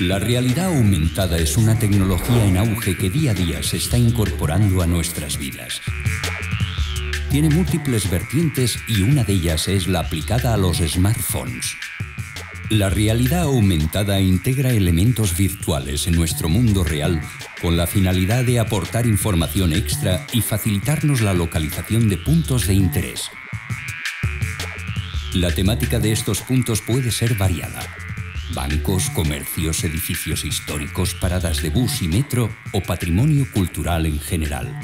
La realidad aumentada es una tecnología en auge que día a día se está incorporando a nuestras vidas. Tiene múltiples vertientes y una de ellas es la aplicada a los smartphones. La realidad aumentada integra elementos virtuales en nuestro mundo real con la finalidad de aportar información extra y facilitarnos la localización de puntos de interés. La temática de estos puntos puede ser variada. Bancos, comercios, edificios históricos, paradas de bus y metro o patrimonio cultural en general.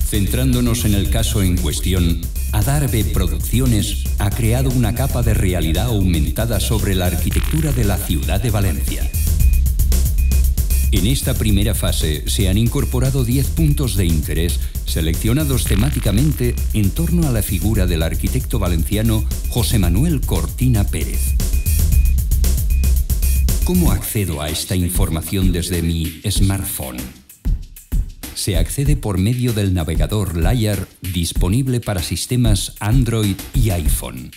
Centrándonos en el caso en cuestión, Adarve Producciones ha creado una capa de realidad aumentada sobre la arquitectura de la ciudad de Valencia. En esta primera fase se han incorporado 10 puntos de interés seleccionados temáticamente en torno a la figura del arquitecto valenciano José Manuel Cortina Pérez. ¿Cómo accedo a esta información desde mi smartphone? Se accede por medio del navegador Layar disponible para sistemas Android y iPhone.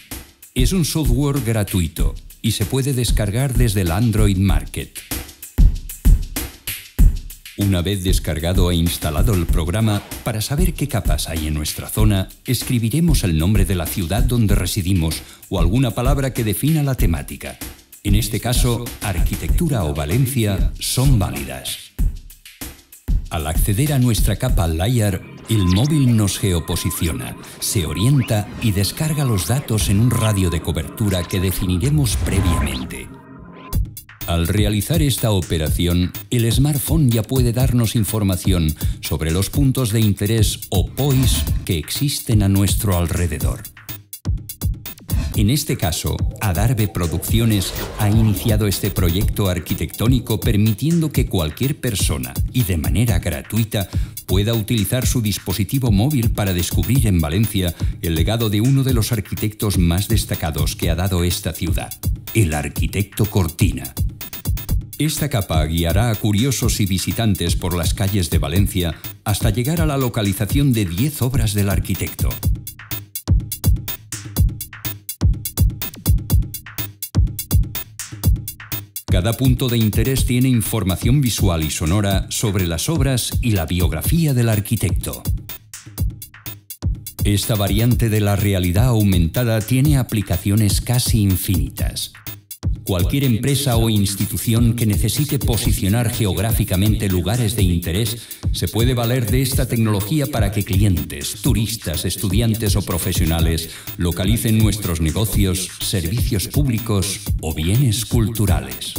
Es un software gratuito y se puede descargar desde el Android Market. Una vez descargado e instalado el programa, para saber qué capas hay en nuestra zona, escribiremos el nombre de la ciudad donde residimos o alguna palabra que defina la temática. En este caso, arquitectura o Valencia son válidas. Al acceder a nuestra capa Layar, el móvil nos geoposiciona, se orienta y descarga los datos en un radio de cobertura que definiremos previamente. Al realizar esta operación, el smartphone ya puede darnos información sobre los puntos de interés o POIs que existen a nuestro alrededor. En este caso, Adarve Producciones ha iniciado este proyecto arquitectónico permitiendo que cualquier persona, y de manera gratuita, pueda utilizar su dispositivo móvil para descubrir en Valencia el legado de uno de los arquitectos más destacados que ha dado esta ciudad, el arquitecto Cortina. Esta capa guiará a curiosos y visitantes por las calles de Valencia hasta llegar a la localización de 10 obras del arquitecto. Cada punto de interés tiene información visual y sonora sobre las obras y la biografía del arquitecto. Esta variante de la realidad aumentada tiene aplicaciones casi infinitas. Cualquier empresa o institución que necesite posicionar geográficamente lugares de interés se puede valer de esta tecnología para que clientes, turistas, estudiantes o profesionales localicen nuestros negocios, servicios públicos o bienes culturales.